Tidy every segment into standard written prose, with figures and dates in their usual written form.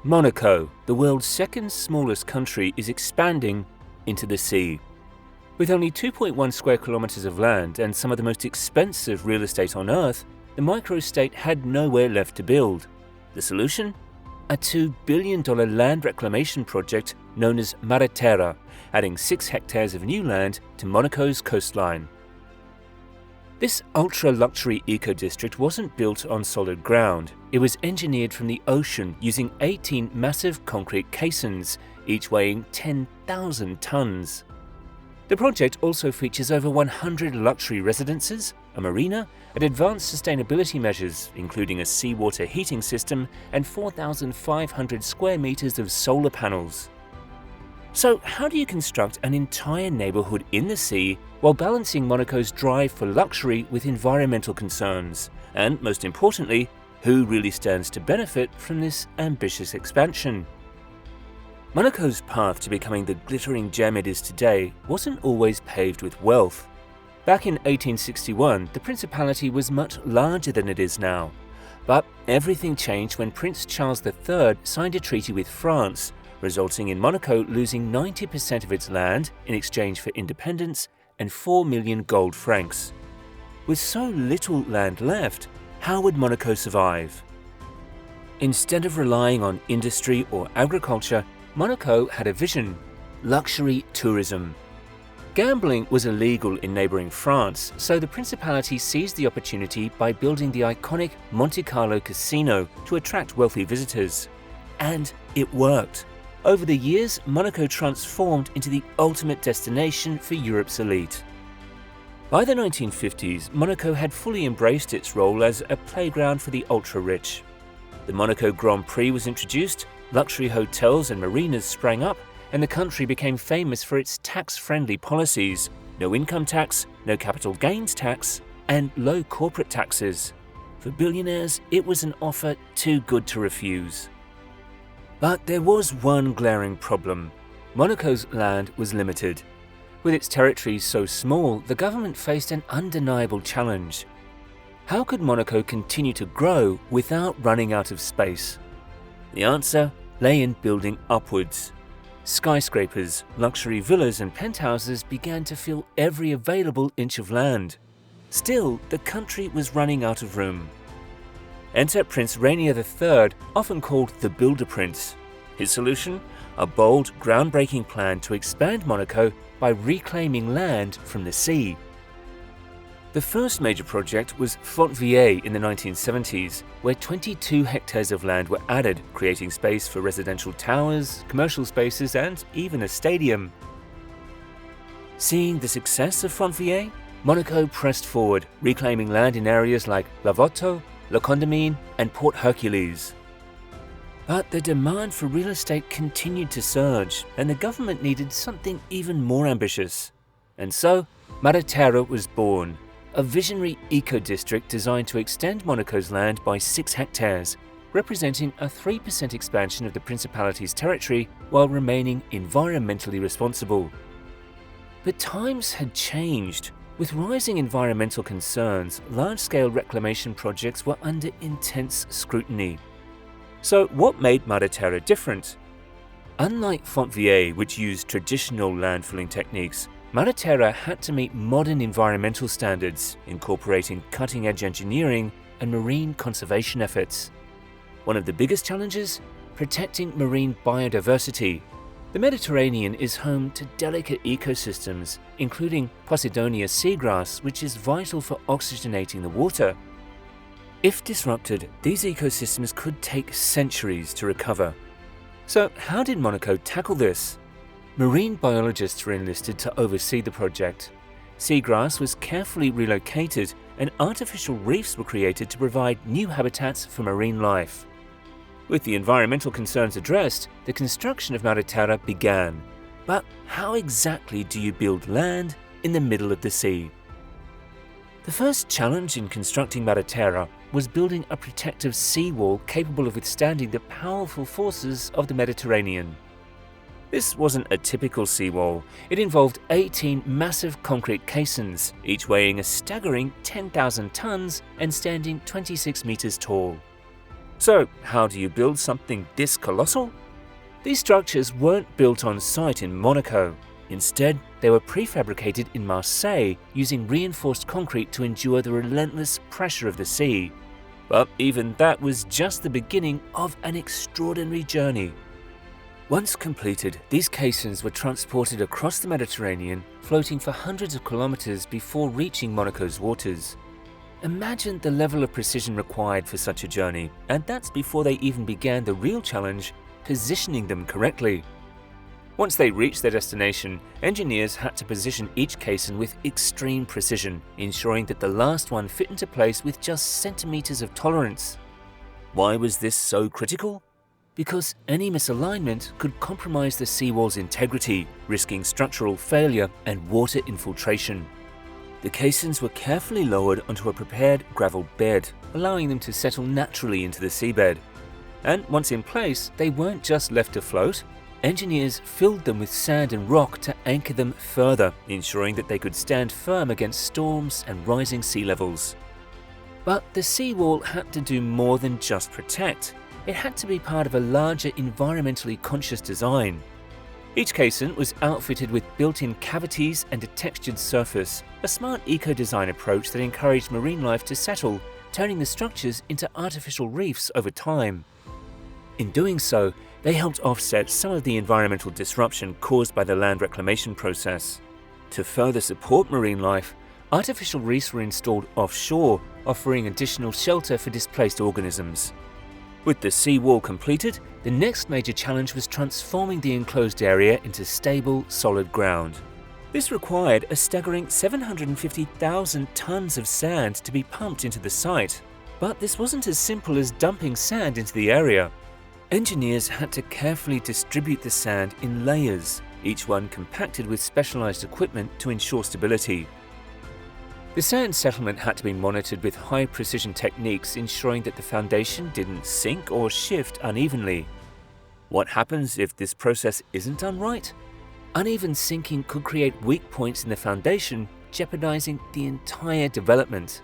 Monaco, the world's second smallest country, is expanding into the sea. With only 2.1 square kilometers of land and some of the most expensive real estate on Earth, the microstate had nowhere left to build. The solution? A $2 billion land reclamation project known as Mareterra, adding 6 hectares of new land to Monaco's coastline. This ultra-luxury eco-district wasn't built on solid ground. It was engineered from the ocean using 18 massive concrete caissons, each weighing 10,000 tons. The project also features over 100 luxury residences, a marina, and advanced sustainability measures, including a seawater heating system and 4,500 square meters of solar panels. So how do you construct an entire neighborhood in the sea while balancing Monaco's drive for luxury with environmental concerns? And most importantly, who really stands to benefit from this ambitious expansion? Monaco's path to becoming the glittering gem it is today wasn't always paved with wealth. Back in 1861, the principality was much larger than it is now. But everything changed when Prince Charles III signed a treaty with France, resulting in Monaco losing 90% of its land in exchange for independence and 4 million gold francs. With so little land left, how would Monaco survive? Instead of relying on industry or agriculture, Monaco had a vision: luxury tourism. Gambling was illegal in neighboring France, so the Principality seized the opportunity by building the iconic Monte Carlo casino to attract wealthy visitors. And it worked. Over the years, Monaco transformed into the ultimate destination for Europe's elite. By the 1950s, Monaco had fully embraced its role as a playground for the ultra-rich. The Monaco Grand Prix was introduced, luxury hotels and marinas sprang up, and the country became famous for its tax-friendly policies: no income tax, no capital gains tax, and low corporate taxes. For billionaires, it was an offer too good to refuse. But there was one glaring problem. Monaco's land was limited. With its territory so small, the government faced an undeniable challenge. How could Monaco continue to grow without running out of space? The answer lay in building upwards. Skyscrapers, luxury villas and penthouses began to fill every available inch of land. Still, the country was running out of room. Enter Prince Rainier III, often called the Builder Prince. His solution? A bold, groundbreaking plan to expand Monaco by reclaiming land from the sea. The first major project was Fontvieille in the 1970s, where 22 hectares of land were added, creating space for residential towers, commercial spaces, and even a stadium. Seeing the success of Fontvieille, Monaco pressed forward, reclaiming land in areas like La Votto, Le Condamine, and Port Hercules. But the demand for real estate continued to surge, and the government needed something even more ambitious. And so, Mareterra was born, a visionary eco-district designed to extend Monaco's land by 6 hectares, representing a 3% expansion of the Principality's territory while remaining environmentally responsible. But times had changed. With rising environmental concerns, large-scale reclamation projects were under intense scrutiny. So what made Mareterra different? Unlike Fontvieille, which used traditional landfilling techniques, Mareterra had to meet modern environmental standards, incorporating cutting-edge engineering and marine conservation efforts. One of the biggest challenges? Protecting marine biodiversity. The Mediterranean is home to delicate ecosystems, including Posidonia seagrass, which is vital for oxygenating the water. If disrupted, these ecosystems could take centuries to recover. So how did Monaco tackle this? Marine biologists were enlisted to oversee the project. Seagrass was carefully relocated and artificial reefs were created to provide new habitats for marine life. With the environmental concerns addressed, the construction of Mareterra began. But how exactly do you build land in the middle of the sea? The first challenge in constructing Mareterra was building a protective seawall capable of withstanding the powerful forces of the Mediterranean. This wasn't a typical seawall. It involved 18 massive concrete caissons, each weighing a staggering 10,000 tons and standing 26 meters tall. So, how do you build something this colossal? These structures weren't built on site in Monaco. Instead, they were prefabricated in Marseille using reinforced concrete to endure the relentless pressure of the sea. But even that was just the beginning of an extraordinary journey. Once completed, these caissons were transported across the Mediterranean, floating for hundreds of kilometers before reaching Monaco's waters. Imagine the level of precision required for such a journey, and that's before they even began the real challenge, positioning them correctly. Once they reached their destination, engineers had to position each caisson with extreme precision, ensuring that the last one fit into place with just centimeters of tolerance. Why was this so critical? Because any misalignment could compromise the seawall's integrity, risking structural failure and water infiltration. The caissons were carefully lowered onto a prepared gravel bed, allowing them to settle naturally into the seabed. And once in place, they weren't just left to float. Engineers filled them with sand and rock to anchor them further, ensuring that they could stand firm against storms and rising sea levels. But the seawall had to do more than just protect. It had to be part of a larger environmentally conscious design. Each caisson was outfitted with built-in cavities and a textured surface, a smart eco-design approach that encouraged marine life to settle, turning the structures into artificial reefs over time. In doing so, they helped offset some of the environmental disruption caused by the land reclamation process. To further support marine life, artificial reefs were installed offshore, offering additional shelter for displaced organisms. With the seawall completed, the next major challenge was transforming the enclosed area into stable, solid ground. This required a staggering 750,000 tons of sand to be pumped into the site. But this wasn't as simple as dumping sand into the area. Engineers had to carefully distribute the sand in layers, each one compacted with specialized equipment to ensure stability. The sand settlement had to be monitored with high-precision techniques, ensuring that the foundation didn't sink or shift unevenly. What happens if this process isn't done right? Uneven sinking could create weak points in the foundation, jeopardizing the entire development.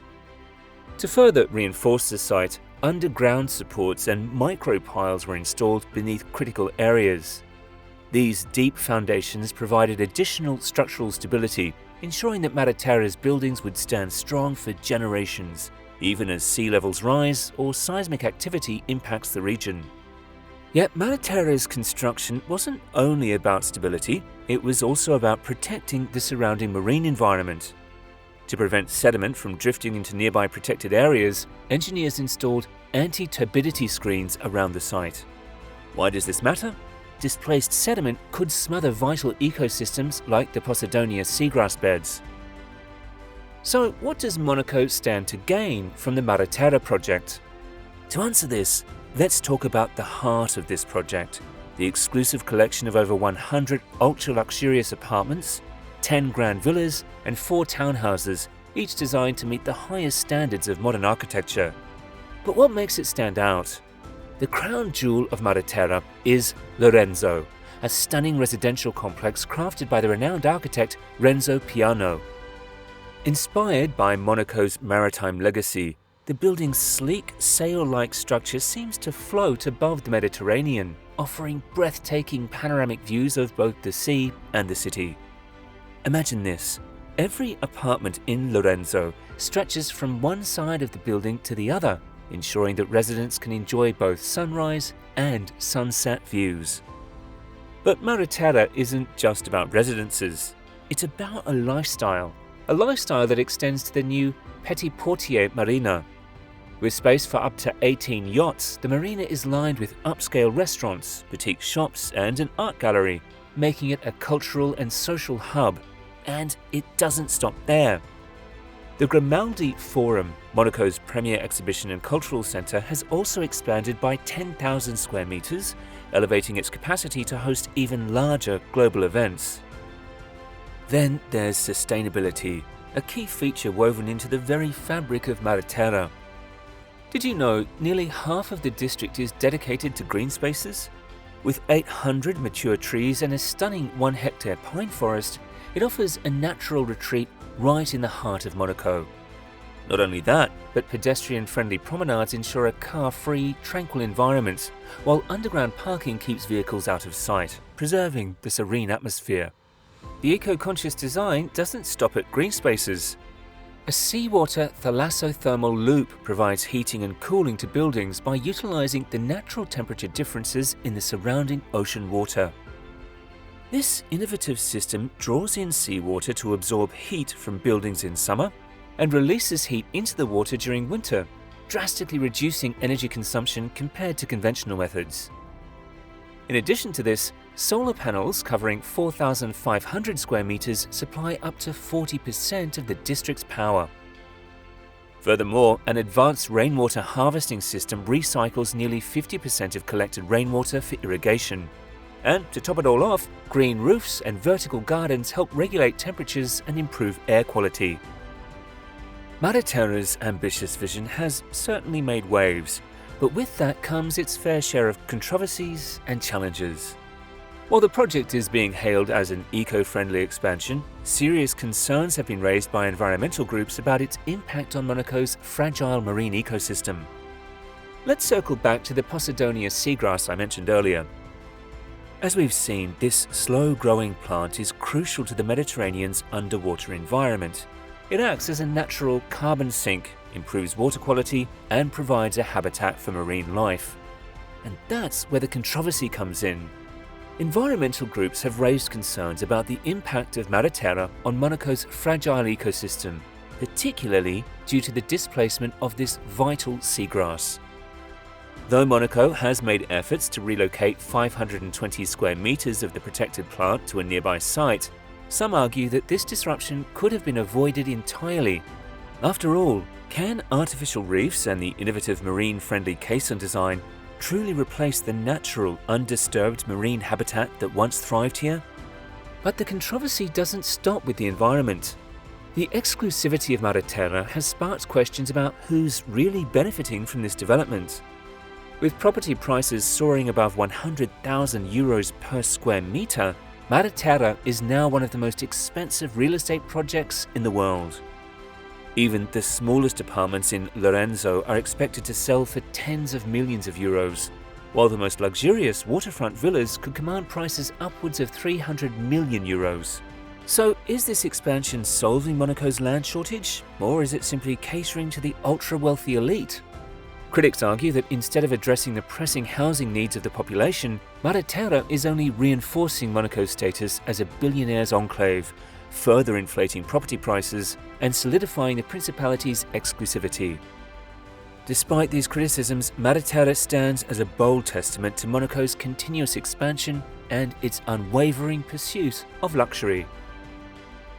To further reinforce the site, underground supports and micro-piles were installed beneath critical areas. These deep foundations provided additional structural stability, ensuring that Mareterra's buildings would stand strong for generations, even as sea levels rise or seismic activity impacts the region. Yet Mareterra's construction wasn't only about stability, it was also about protecting the surrounding marine environment. To prevent sediment from drifting into nearby protected areas, engineers installed anti-turbidity screens around the site. Why does this matter? Displaced sediment could smother vital ecosystems like the Posidonia seagrass beds. So what does Monaco stand to gain from the Mareterra project? To answer this, let's talk about the heart of this project, the exclusive collection of over 100 ultra-luxurious apartments, 10 grand villas and 4 townhouses, each designed to meet the highest standards of modern architecture. But what makes it stand out? The crown jewel of Mareterra is Lorenzo, a stunning residential complex crafted by the renowned architect Renzo Piano. Inspired by Monaco's maritime legacy, the building's sleek, sail-like structure seems to float above the Mediterranean, offering breathtaking panoramic views of both the sea and the city. Imagine this. Every apartment in Lorenzo stretches from one side of the building to the other, ensuring that residents can enjoy both sunrise and sunset views. But Mareterra isn't just about residences. It's about a lifestyle that extends to the new Petit Portier Marina. With space for up to 18 yachts, the marina is lined with upscale restaurants, boutique shops and an art gallery, making it a cultural and social hub. And it doesn't stop there. The Grimaldi Forum, Monaco's premier exhibition and cultural centre, has also expanded by 10,000 square metres, elevating its capacity to host even larger global events. Then there's sustainability, a key feature woven into the very fabric of Mareterra. Did you know nearly half of the district is dedicated to green spaces? With 800 mature trees and a stunning 1-hectare pine forest, it offers a natural retreat right in the heart of Monaco. Not only that, but pedestrian-friendly promenades ensure a car-free, tranquil environment, while underground parking keeps vehicles out of sight, preserving the serene atmosphere. The eco-conscious design doesn't stop at green spaces. A seawater thalassothermal loop provides heating and cooling to buildings by utilizing the natural temperature differences in the surrounding ocean water. This innovative system draws in seawater to absorb heat from buildings in summer and releases heat into the water during winter, drastically reducing energy consumption compared to conventional methods. In addition to this, solar panels covering 4,500 square meters supply up to 40% of the district's power. Furthermore, an advanced rainwater harvesting system recycles nearly 50% of collected rainwater for irrigation. And to top it all off, green roofs and vertical gardens help regulate temperatures and improve air quality. Mareterra's ambitious vision has certainly made waves, but with that comes its fair share of controversies and challenges. While the project is being hailed as an eco-friendly expansion, serious concerns have been raised by environmental groups about its impact on Monaco's fragile marine ecosystem. Let's circle back to the Posidonia seagrass I mentioned earlier. As we've seen, this slow-growing plant is crucial to the Mediterranean's underwater environment. It acts as a natural carbon sink, improves water quality, and provides a habitat for marine life. And that's where the controversy comes in. Environmental groups have raised concerns about the impact of Mareterra on Monaco's fragile ecosystem, particularly due to the displacement of this vital seagrass. Though Monaco has made efforts to relocate 520 square meters of the protected plant to a nearby site, some argue that this disruption could have been avoided entirely. After all, can artificial reefs and the innovative marine-friendly caisson design truly replace the natural, undisturbed marine habitat that once thrived here? But the controversy doesn't stop with the environment. The exclusivity of Mareterra has sparked questions about who's really benefiting from this development. With property prices soaring above 100,000 euros per square meter, Mareterra is now one of the most expensive real estate projects in the world. Even the smallest apartments in Lorenzo are expected to sell for tens of millions of euros, while the most luxurious waterfront villas could command prices upwards of 300 million euros. So is this expansion solving Monaco's land shortage, or is it simply catering to the ultra-wealthy elite? Critics argue that instead of addressing the pressing housing needs of the population, Mareterra is only reinforcing Monaco's status as a billionaires' enclave, further inflating property prices and solidifying the Principality's exclusivity. Despite these criticisms, Mareterra stands as a bold testament to Monaco's continuous expansion and its unwavering pursuit of luxury.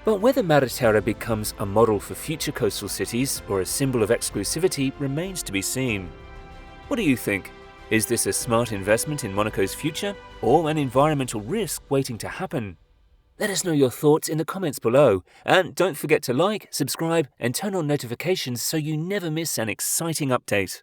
But whether Mareterra becomes a model for future coastal cities or a symbol of exclusivity remains to be seen. What do you think? Is this a smart investment in Monaco's future, or an environmental risk waiting to happen? Let us know your thoughts in the comments below, and don't forget to like, subscribe, and turn on notifications so you never miss an exciting update.